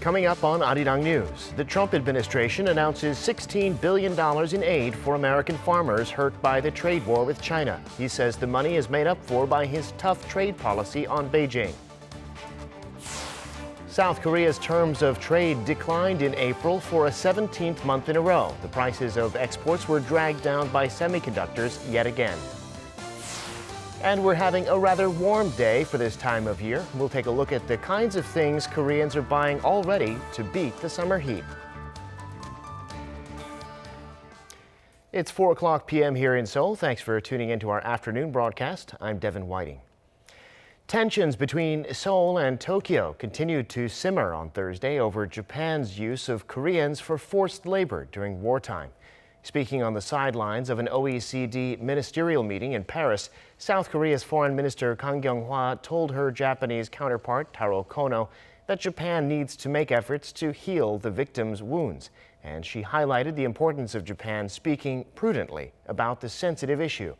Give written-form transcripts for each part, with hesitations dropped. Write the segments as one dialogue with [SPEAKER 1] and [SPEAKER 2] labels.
[SPEAKER 1] Coming up on Arirang News, the Trump administration announces $16 billion in aid for American farmers hurt by the trade war with China. He says the money is made up for by his tough trade policy on Beijing. South Korea's terms of trade declined in April for a 17th month in a row. The prices of exports were dragged down by semiconductors yet again. And we're having a rather warm day for this time of year. We'll take a look at the kinds of things Koreans are buying already to beat the summer heat. It's 4 p.m. here in Seoul. Thanks for tuning into our afternoon broadcast. I'm Devin Whiting. Tensions between Seoul and Tokyo continued to simmer on Thursday over Japan's use of Koreans for forced labor during wartime. Speaking on the sidelines of an OECD ministerial meeting in Paris, South Korea's Foreign Minister Kang Kyung-hwa told her Japanese counterpart Taro Kono that Japan needs to make efforts to heal the victims' wounds. And she highlighted the importance of Japan speaking prudently about the sensitive issue.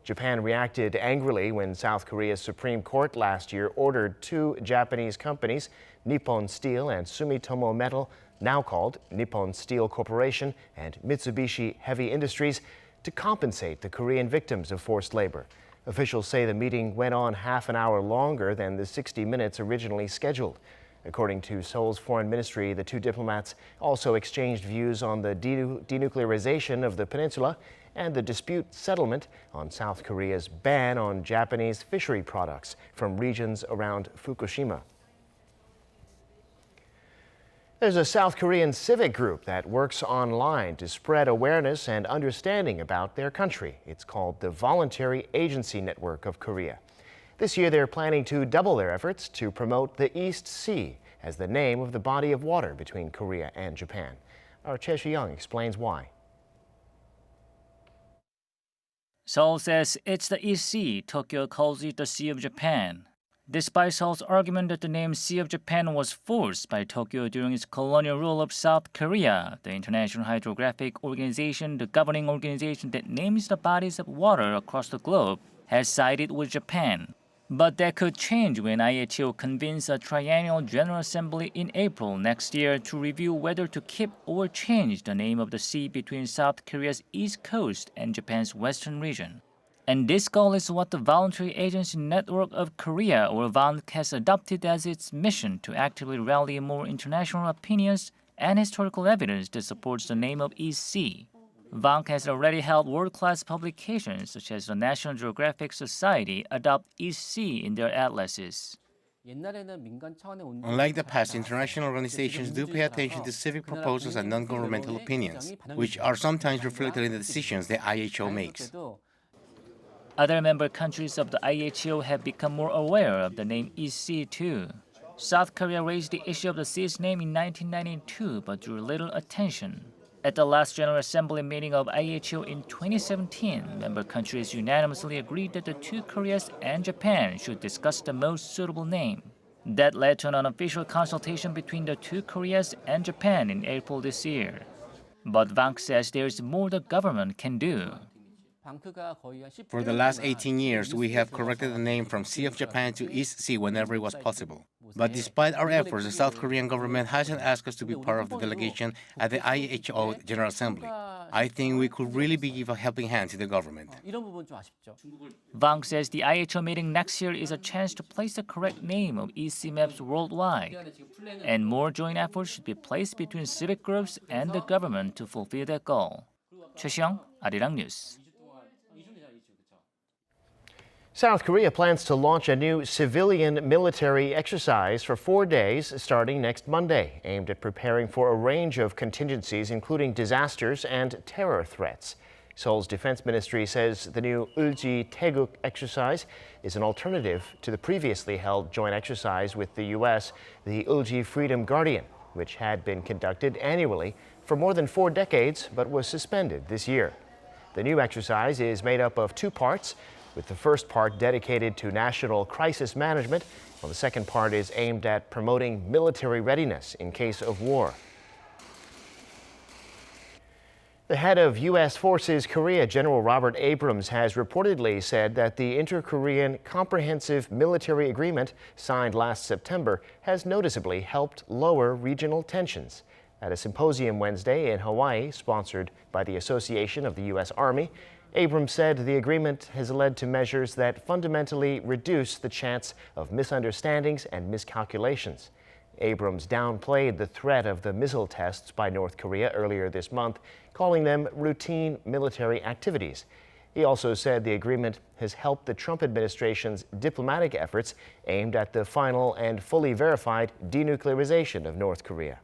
[SPEAKER 1] Japan reacted angrily when South Korea's Supreme Court last year ordered two Japanese companies, Nippon Steel and Sumitomo Metal, now called Nippon Steel Corporation, and Mitsubishi Heavy Industries, to compensate the Korean victims of forced labor. Officials say the meeting went on half an hour longer than the 60 minutes originally scheduled. According to Seoul's foreign ministry, the two diplomats also exchanged views on the denuclearization of the peninsula and the dispute settlement on South Korea's ban on Japanese fishery products from regions around Fukushima. There's a South Korean civic group that works online to spread awareness and understanding about their country. It's called the Voluntary Agency Network of Korea. This year, they're planning to double their efforts to promote the East Sea as the name of the body of water between Korea and Japan. Our Choi Young explains why.
[SPEAKER 2] Seoul says it's the East Sea. Tokyo calls it the Sea of Japan. Despite Seoul's argument that the name Sea of Japan was forced by Tokyo during its colonial rule of South Korea, the International Hydrographic Organization, the governing organization that names the bodies of water across the globe, has sided with Japan. But that could change when IHO convenes a triennial General Assembly in April next year to review whether to keep or change the name of the sea between South Korea's east coast and Japan's western region. And this goal is what the Voluntary Agency Network of Korea, or VANK, has adopted as its mission to actively rally more international opinions and historical evidence that supports the name of East Sea. VANK has already helped world-class publications such as the National Geographic Society adopt East Sea in their atlases.
[SPEAKER 3] Unlike the past, international organizations do pay attention to civic proposals and non-governmental opinions, which are sometimes reflected in the decisions the IHO makes.
[SPEAKER 2] Other member countries of the IHO have become more aware of the name East Sea too. South Korea raised the issue of the sea's name in 1992 but drew little attention. At the last General Assembly meeting of IHO in 2017, member countries unanimously agreed that the two Koreas and Japan should discuss the most suitable name. That led to an unofficial consultation between the two Koreas and Japan in April this year. But VANK says there's more the government can do.
[SPEAKER 3] For the last 18 years, we have corrected the name from Sea of Japan to East Sea whenever it was possible. But despite our efforts, the South Korean government hasn't asked us to be part of the delegation at the IHO General Assembly. I think we could really give a helping hand to the government.
[SPEAKER 2] VANK says the IHO meeting next year is a chance to place the correct name of East Sea maps worldwide. And more joint efforts should be placed between civic groups and the government to fulfill that goal. Choi Young, Arirang News.
[SPEAKER 1] South Korea plans to launch a new civilian military exercise for 4 days starting next Monday, aimed at preparing for a range of contingencies, including disasters and terror threats. Seoul's defense ministry says the new Ulchi Taeguk exercise is an alternative to the previously held joint exercise with the U.S., the Ulchi Freedom Guardian, which had been conducted annually for more than 4 decades but was suspended this year. The new exercise is made up of 2 parts, with the first part dedicated to national crisis management, while the second part is aimed at promoting military readiness in case of war. The head of U.S. Forces Korea, General Robert Abrams, has reportedly said that the Inter-Korean Comprehensive Military Agreement signed last September has noticeably helped lower regional tensions. At a symposium Wednesday in Hawaii, sponsored by the Association of the U.S. Army, Abrams said the agreement has led to measures that fundamentally reduce the chance of misunderstandings and miscalculations. Abrams downplayed the threat of the missile tests by North Korea earlier this month, calling them routine military activities. He also said the agreement has helped the Trump administration's diplomatic efforts aimed at the final and fully verified denuclearization of North Korea.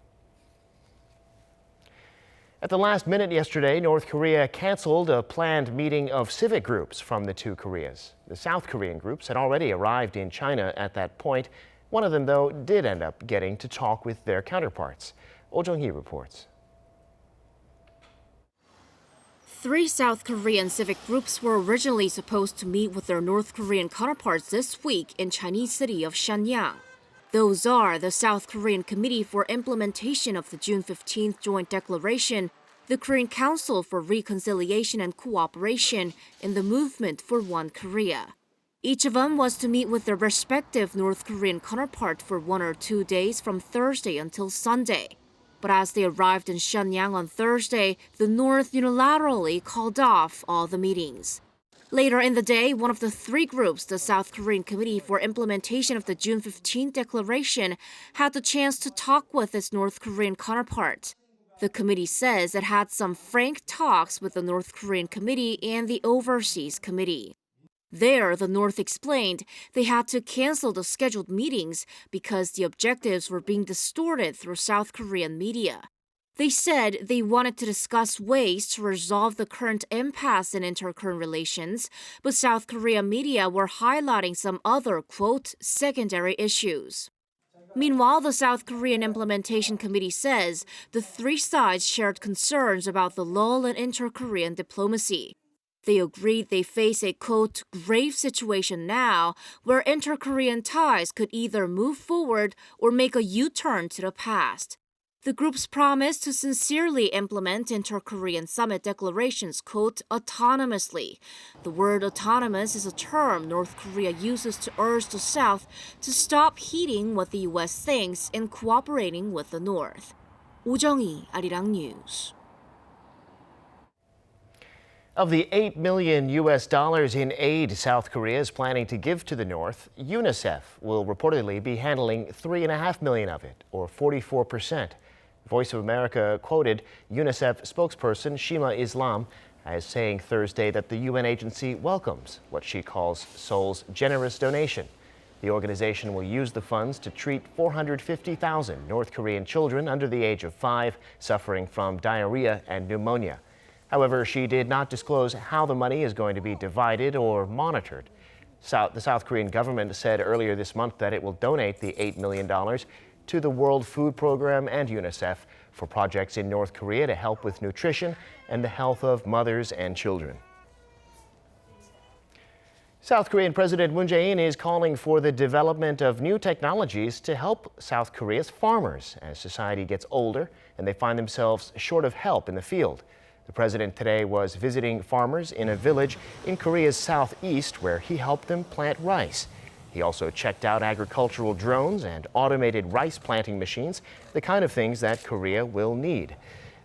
[SPEAKER 1] At the last minute yesterday, North Korea canceled a planned meeting of civic groups from the two Koreas. The South Korean groups had already arrived in China at that point. One of them, though, did end up getting to talk with their counterparts. Oh Jung-hee reports.
[SPEAKER 4] 3 South Korean civic groups were originally supposed to meet with their North Korean counterparts this week in Chinese city of Shenyang. Those are the South Korean Committee for Implementation of the June 15th Joint Declaration, the Korean Council for Reconciliation and Cooperation, and the Movement for One Korea. Each of them was to meet with their respective North Korean counterpart for 1 or 2 days from Thursday until Sunday. But as they arrived in Shenyang on Thursday, the North unilaterally called off all the meetings. Later in the day, one of the 3 groups, the South Korean Committee for Implementation of the June 15th Declaration, had the chance to talk with its North Korean counterpart. The committee says it had some frank talks with the North Korean Committee and the Overseas Committee. There, the North explained they had to cancel the scheduled meetings because the objectives were being distorted through South Korean media. They said they wanted to discuss ways to resolve the current impasse in inter-Korean relations, but South Korean media were highlighting some other, quote, secondary issues. Meanwhile, the South Korean Implementation Committee says the 3 sides shared concerns about the lull in inter-Korean diplomacy. They agreed they face a, quote, grave situation now where inter-Korean ties could either move forward or make a U-turn to the past. The groups promised to sincerely implement inter-Korean summit declarations, quote, autonomously. The word autonomous is a term North Korea uses to urge the South to stop heeding what the U.S. thinks in cooperating with the North. Oh Jung-hee, Arirang News.
[SPEAKER 1] Of the $8 million in aid South Korea is planning to give to the North, UNICEF will reportedly be handling $3.5 million of it, or 44%. Voice of America quoted UNICEF spokesperson Shima Islam as saying Thursday that the UN agency welcomes what she calls Seoul's generous donation. The organization will use the funds to treat 450,000 North Korean children under the age of 5 suffering from diarrhea and pneumonia. However, she did not disclose how the money is going to be divided or monitored. The South Korean government said earlier this month that it will donate the $8 million to the World Food Program and UNICEF for projects in North Korea to help with nutrition and the health of mothers and children. South Korean President Moon Jae-in is calling for the development of new technologies to help South Korea's farmers as society gets older and they find themselves short of help in the field. The president today was visiting farmers in a village in Korea's southeast where he helped them plant rice. He also checked out agricultural drones and automated rice planting machines, the kind of things that Korea will need.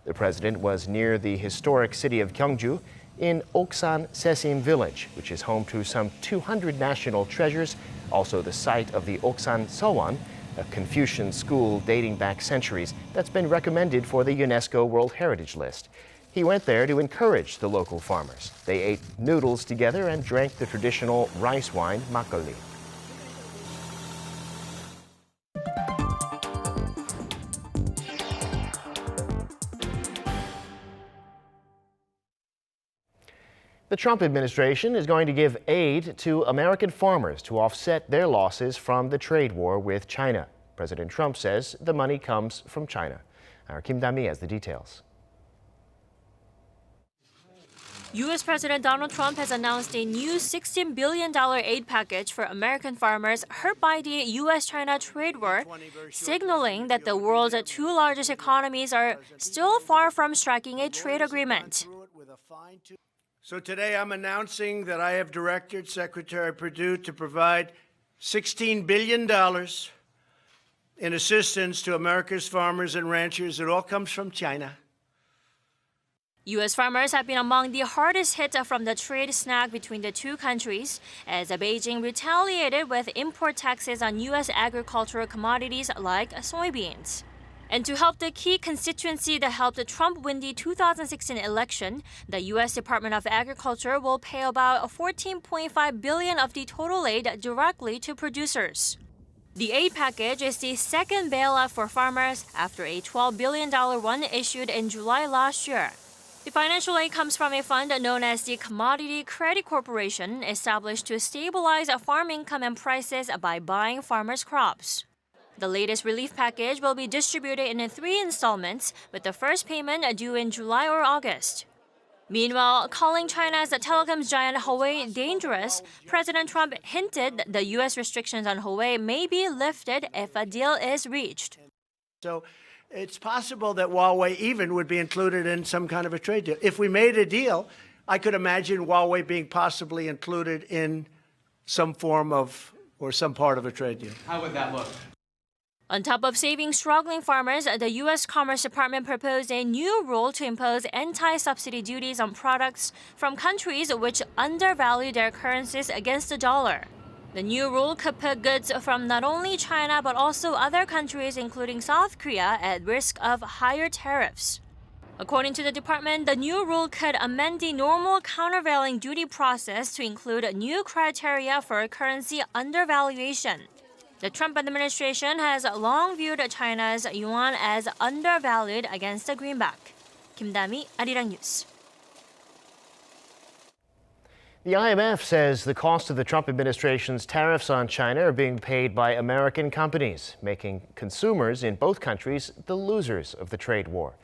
[SPEAKER 1] The president was near the historic city of Gyeongju in Oksan Sesim village, which is home to some 200 national treasures, also the site of the Oksan Seowon, a Confucian school dating back centuries that's been recommended for the UNESCO World Heritage List. He went there to encourage the local farmers. They ate noodles together and drank the traditional rice wine, makgeolli. The Trump administration is going to give aid to American farmers to offset their losses from the trade war with China. President Trump says the money comes from China. Our Kim Da-mi has the details.
[SPEAKER 5] U.S. President Donald Trump has announced a new $16 billion aid package for American farmers hurt by the U.S.-China trade war, signaling that the world's two largest economies are still far from striking a trade agreement.
[SPEAKER 6] So today I'm announcing that I have directed Secretary Perdue to provide $16 billion in assistance to America's farmers and ranchers. It all comes from China.
[SPEAKER 5] U.S. farmers have been among the hardest hit from the trade snag between the two countries, as Beijing retaliated with import taxes on U.S. agricultural commodities like soybeans. And to help the key constituency that helped Trump win the 2016 election, the U.S. Department of Agriculture will pay about $14.5 billion of the total aid directly to producers. The aid package is the second bailout for farmers after a $12 billion one issued in July last year. The financial aid comes from a fund known as the Commodity Credit Corporation, established to stabilize farm income and prices by buying farmers' crops. The latest relief package will be distributed in 3 installments, with the first payment due in July or August. Meanwhile, calling China's telecoms giant Huawei dangerous, President Trump hinted the U.S. restrictions on Huawei may be lifted if a deal is reached.
[SPEAKER 6] So it's possible that Huawei even would be included in some kind of a trade deal. If we made a deal, I could imagine Huawei being possibly included in some form of or some part of a trade deal.
[SPEAKER 3] How would that look?
[SPEAKER 5] On top of saving struggling farmers, the U.S. Commerce Department proposed a new rule to impose anti-subsidy duties on products from countries which undervalue their currencies against the dollar. The new rule could put goods from not only China but also other countries, including South Korea, at risk of higher tariffs. According to the department, the new rule could amend the normal countervailing duty process to include new criteria for currency undervaluation. The Trump administration has long viewed China's yuan as undervalued against the greenback. Kim Da-mi, Arirang News.
[SPEAKER 1] The IMF says the cost of the Trump administration's tariffs on China are being paid by American companies, making consumers in both countries the losers of the trade war.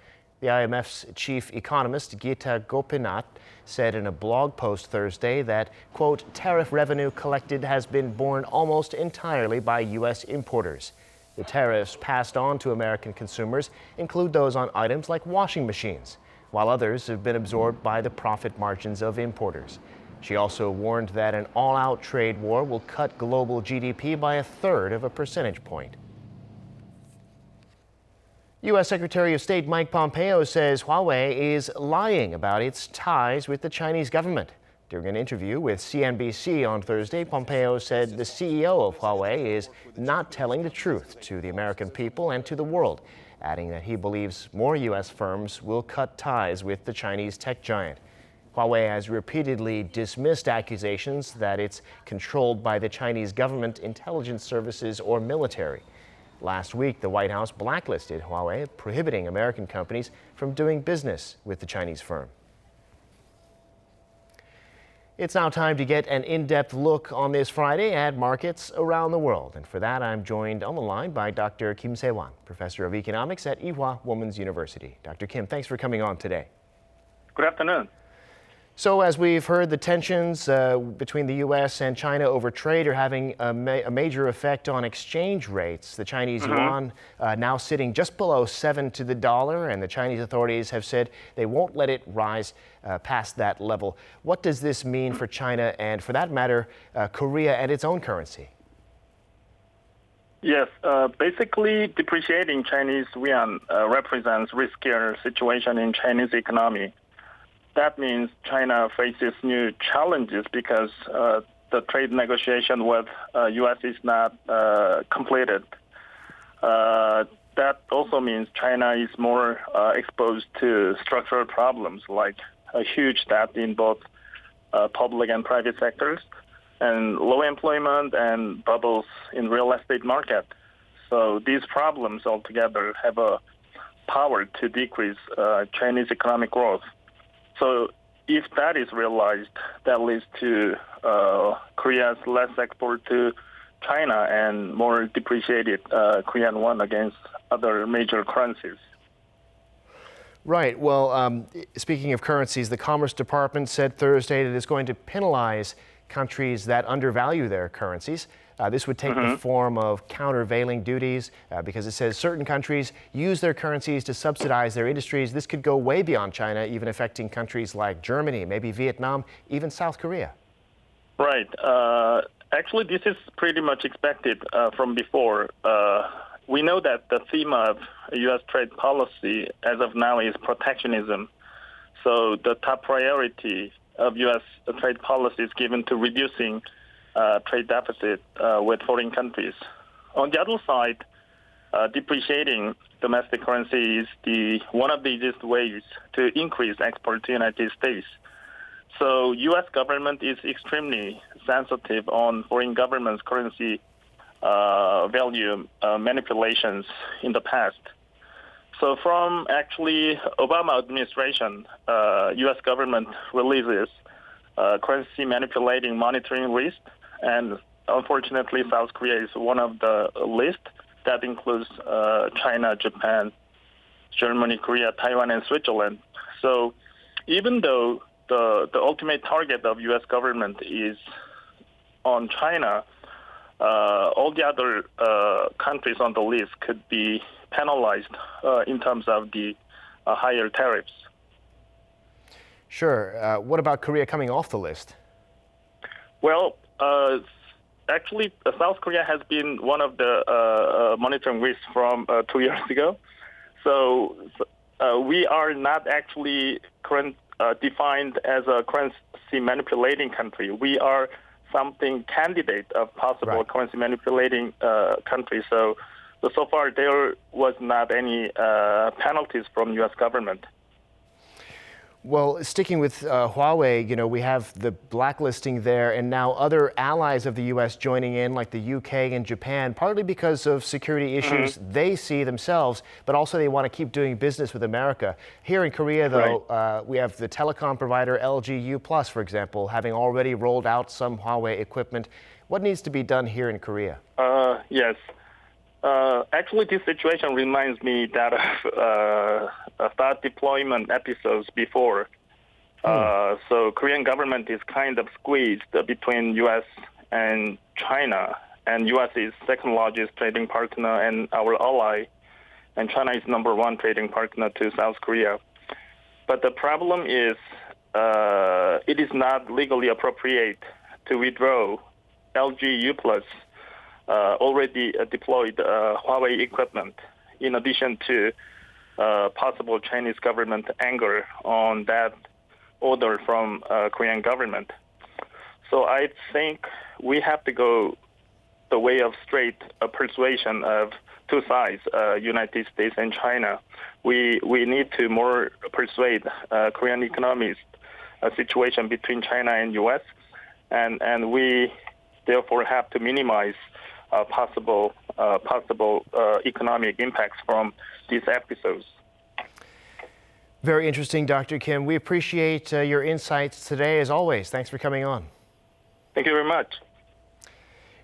[SPEAKER 1] The IMF's chief economist, gov't, said in a blog post Thursday that, quote, tariff revenue collected has been borne almost entirely by U.S. importers. The tariffs passed on to American consumers include those on items like washing machines, while others have been absorbed by the profit margins of importers. She also warned that an all-out trade war will cut global GDP by 1/3 of a percentage point. U.S. Secretary of State Mike Pompeo says Huawei is lying about its ties with the Chinese government. During an interview with CNBC on Thursday, Pompeo said the CEO of Huawei is not telling the truth to the American people and to the world, adding that he believes more U.S. firms will cut ties with the Chinese tech giant. Huawei has repeatedly dismissed accusations that it's controlled by the Chinese government, intelligence services, or military. Last week, the White House blacklisted Huawei, prohibiting American companies from doing business with the Chinese firm. It's now time to get an in-depth look on this Friday at markets around the world. And for that, I'm joined on the line by Dr. Kim Se-wan, professor of economics at Ewha Women's University. Dr. Kim, thanks for coming on today.
[SPEAKER 7] Good afternoon.
[SPEAKER 1] So as we've heard, the tensions between the U.S. and China over trade are having a major effect on exchange rates. The Chinese yuan now sitting just below 7 to the dollar, and the Chinese authorities have said they won't let it rise past that level. What does this mean for China and, for that matter, Korea and its own currency?
[SPEAKER 7] Yes, basically depreciating Chinese yuan represents riskier situation in Chinese economy. That means China faces new challenges because the trade negotiation with U.S. is not completed. That also means China is more exposed to structural problems like a huge debt in both public and private sectors, and low employment and bubbles in real estate market. So these problems altogether have a power to decrease Chinese economic growth. So if that is realized, that leads to Korea's less export to China and more depreciated Korean won against other major currencies.
[SPEAKER 1] Right. Well, speaking of currencies, the Commerce Department said Thursday that it's going to penalize countries that undervalue their currencies. This would take the form of countervailing duties because it says certain countries use their currencies to subsidize their industries. This could go way beyond China, even affecting countries like Germany, maybe Vietnam, even South Korea.
[SPEAKER 7] Right. Actually, this is pretty much expected from before. We know that the theme of U.S. trade policy as of now is protectionism. So the top priority of U.S. trade policy is given to reducing trade deficit with foreign countries. On the other side, depreciating domestic currency is one of the easiest ways to increase export to the United States. So U.S. government is extremely sensitive on foreign government's currency value manipulations in the past. So from actually Obama administration, U.S. government releases currency manipulating monitoring list, and unfortunately South Korea is one of the list that includes China, Japan, Germany, Korea, Taiwan, and Switzerland. So even though the ultimate target of U.S. government is on China, all the other countries on the list could be penalized in terms of the higher tariffs.
[SPEAKER 1] Sure. What about Korea coming off the list?
[SPEAKER 7] Well, actually, South Korea has been one of the monitoring lists from 2 years ago. So we are not actually defined as a currency manipulating country. We are something candidate of possible currency manipulating country. So far there was not any penalties from U.S. government.
[SPEAKER 1] Well, sticking with Huawei, we have the blacklisting there and now other allies of the U.S. joining in, like the UK and Japan, partly because of security issues they see themselves, but also they want to keep doing business with America. Here in Korea, though, we have the telecom provider LG U+, for example, having already rolled out some Huawei equipment. What needs to be done here in Korea?
[SPEAKER 7] Yes. Actually, this situation reminds me that of thought deployment episodes before. So Korean government is kind of squeezed between U.S. and China, and U.S. is second largest trading partner and our ally, and China is number one trading partner to South Korea. But the problem is it is not legally appropriate to withdraw LG U+ already deployed Huawei equipment, in addition to possible Chinese government anger on that order from Korean government. So I think we have to go the way of straight persuasion of two sides, United States and China. We need to more persuade Korean economies situation between China and U.S., and we therefore have to minimize possible economic impacts from these episodes.
[SPEAKER 1] Very interesting, Dr. Kim. We appreciate your insights today, as always. Thanks for coming on.
[SPEAKER 7] Thank you very much.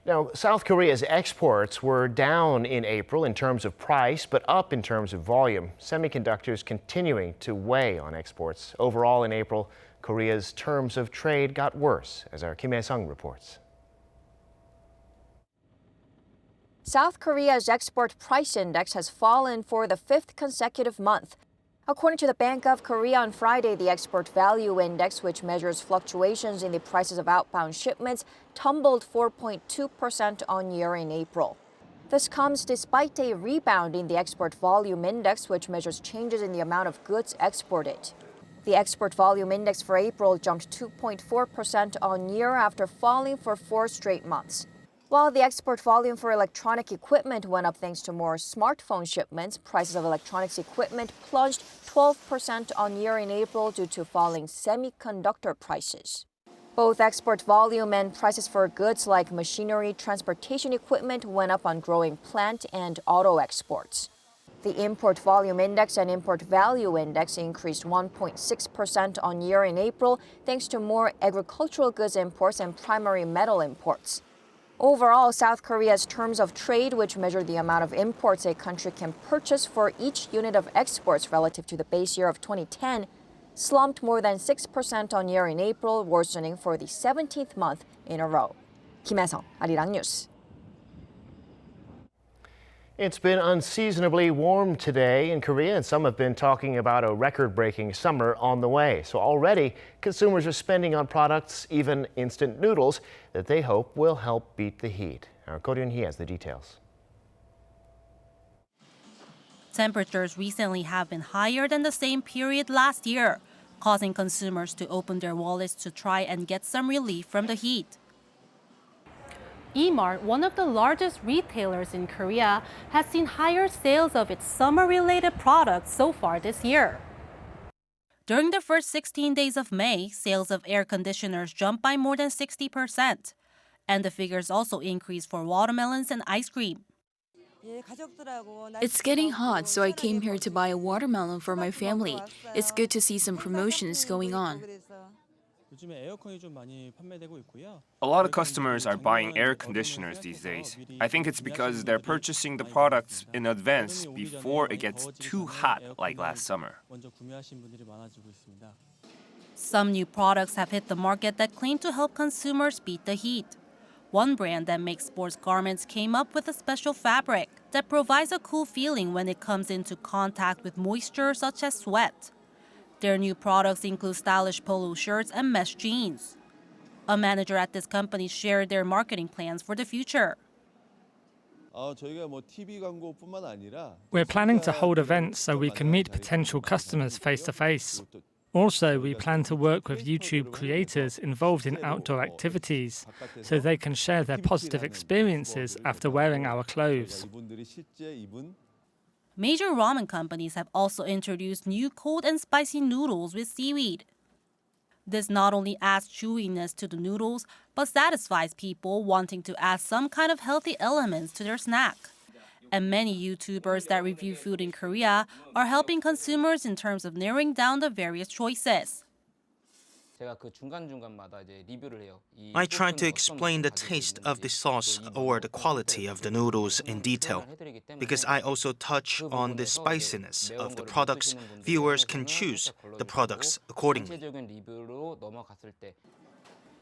[SPEAKER 1] Now, South Korea's exports were down in April in terms of price, but up in terms of volume. Semiconductors continuing to weigh on exports. Overall, in April, Korea's terms of trade got worse, as our Kim Hae-sung reports.
[SPEAKER 8] South Korea's export price index has fallen for the fifth consecutive month. According to the Bank of Korea on Friday, the export value index, which measures fluctuations in the prices of outbound shipments, tumbled 4.2% on year in April. This comes despite a rebound in the export volume index, which measures changes in the amount of goods exported. The export volume index for April jumped 2.4% on year after falling for 4 straight months. While the export volume for electronic equipment went up thanks to more smartphone shipments, prices of electronics equipment plunged 12% on year in April due to falling semiconductor prices. Both export volume and prices for goods like machinery, transportation equipment went up on growing plant and auto exports. The import volume index and import value index increased 1.6% on year in April thanks to more agricultural goods imports and primary metal imports. Overall, South Korea's terms of trade, which measure the amount of imports a country can purchase for each unit of exports relative to the base year of 2010, slumped more than 6% on year in April, worsening for the 17th month in a row. Kim Hae-sung, Arirang News.
[SPEAKER 1] It's been unseasonably warm today in Korea, and some have been talking about a record-breaking summer on the way. So already, consumers are spending on products, even instant noodles, that they hope will help beat the heat. Our Ko Ryun-hee has the details.
[SPEAKER 9] Temperatures recently have been higher than the same period last year, causing consumers to open their wallets to try and get some relief from the heat. E-Mart, one of the largest retailers in Korea, has seen higher sales of its summer-related products so far this year. During the first 16 days of May, sales of air conditioners jumped by more than 60%. And the figures also increased for watermelons and ice cream.
[SPEAKER 10] It's getting hot, so I came here to buy a watermelon for my family. It's good to see some promotions going on.
[SPEAKER 11] A lot of customers are buying air conditioners these days. I think it's because they're purchasing the products in advance before it gets too hot like last summer.
[SPEAKER 9] Some new products have hit the market that claim to help consumers beat the heat. One brand that makes sports garments came up with a special fabric that provides a cool feeling when it comes into contact with moisture such as sweat. Their new products include stylish polo shirts and mesh jeans. A manager at this company shared their marketing plans for the future.
[SPEAKER 12] We're planning to hold events so we can meet potential customers face to face. Also, we plan to work with YouTube creators involved in outdoor activities so they can share their positive experiences after wearing our clothes.
[SPEAKER 9] Major ramen companies have also introduced new cold and spicy noodles with seaweed. This not only adds chewiness to the noodles, but satisfies people wanting to add some kind of healthy elements to their snack. And many YouTubers that review food in Korea are helping consumers in terms of narrowing down the various choices.
[SPEAKER 13] I try to explain the taste of the sauce or the quality of the noodles in detail. Because I also touch on the spiciness of the products, viewers can choose the products accordingly.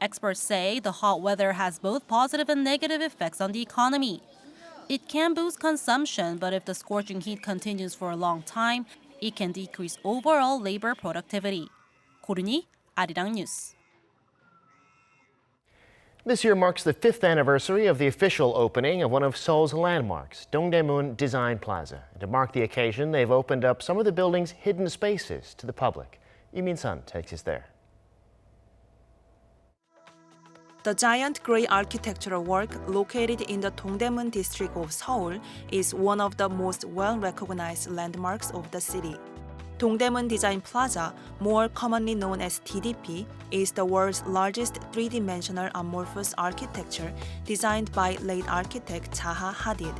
[SPEAKER 9] Experts say the hot weather has both positive and negative effects on the economy. It can boost consumption, but if the scorching heat continues for a long time, it can decrease overall labor productivity. Ko Ryun-hee, Arirang News.
[SPEAKER 1] This year marks the 5th anniversary of the official opening of one of Seoul's landmarks, Dongdaemun Design Plaza. And to mark the occasion, they've opened up some of the building's hidden spaces to the public. Lee Min-sun takes us there.
[SPEAKER 14] The giant grey architectural work located in the Dongdaemun district of Seoul is one of the most well-recognized landmarks of the city. Dongdaemun Design Plaza, more commonly known as DDP, is the world's largest three-dimensional amorphous architecture designed by late architect Zaha Hadid.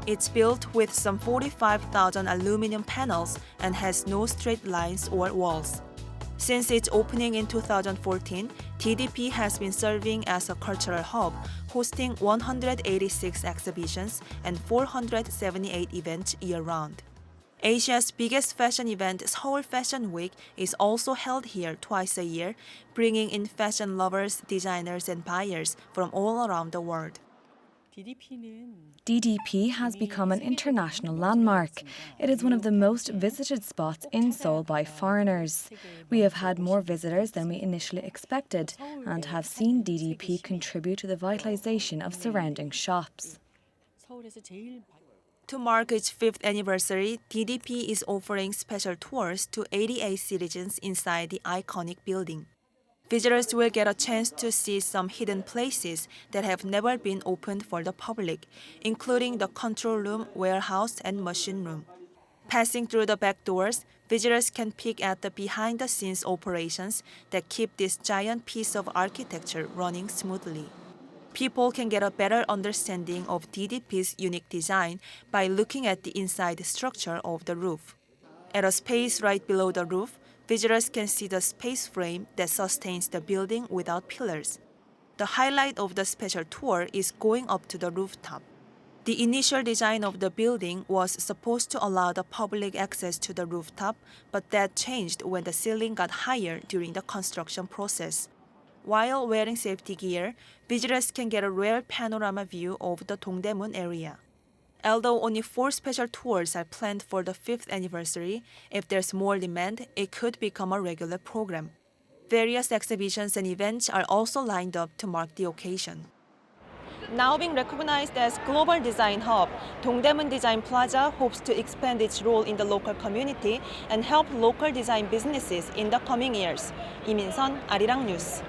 [SPEAKER 14] It's built with some 45,000 aluminum panels and has no straight lines or walls. Since its opening in 2014, DDP has been serving as a cultural hub, hosting 186 exhibitions and 478 events year-round. Asia's biggest fashion event, Seoul Fashion Week, is also held here twice a year, bringing in fashion lovers, designers, and buyers from all around the world.
[SPEAKER 15] DDP has become an international landmark. It is one of the most visited spots in Seoul by foreigners. We have had more visitors than we initially expected and have seen DDP contribute to the vitalization of surrounding shops.
[SPEAKER 14] To mark its 5th anniversary, DDP is offering special tours to 88 citizens inside the iconic building. Visitors will get a chance to see some hidden places that have never been opened for the public, including the control room, warehouse, and machine room. Passing through the back doors, visitors can peek at the behind-the-scenes operations that keep this giant piece of architecture running smoothly. People can get a better understanding of DDP's unique design by looking at the inside structure of the roof. At a space right below the roof, visitors can see the space frame that sustains the building without pillars. The highlight of the special tour is going up to the rooftop. The initial design of the building was supposed to allow the public access to the rooftop, but that changed when the ceiling got higher during the construction process. While wearing safety gear, visitors can get a rare panorama view of the Dongdaemun area. Although only 4 special tours are planned for the 5th anniversary, if there's more demand, it could become a regular program. Various exhibitions and events are also lined up to mark the occasion. Now being recognized as Global Design Hub, Dongdaemun Design Plaza hopes to expand its role in the local community and help local design businesses in the coming years. 이민선, Arirang News.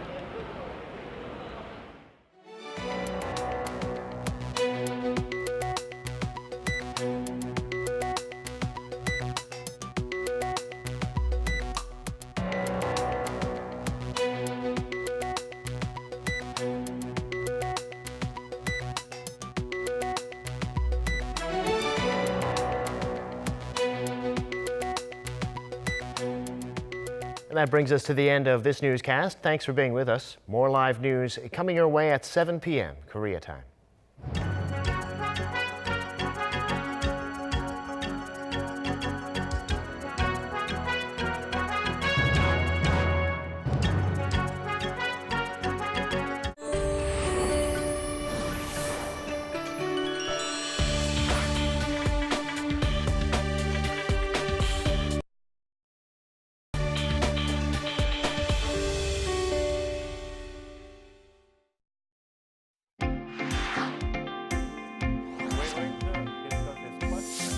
[SPEAKER 1] And that brings us to the end of this newscast. Thanks for being with us. More live news coming your way at 7 p.m. Korea time.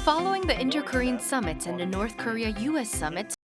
[SPEAKER 16] Following the Inter-Korean summits and the North Korea-US summit,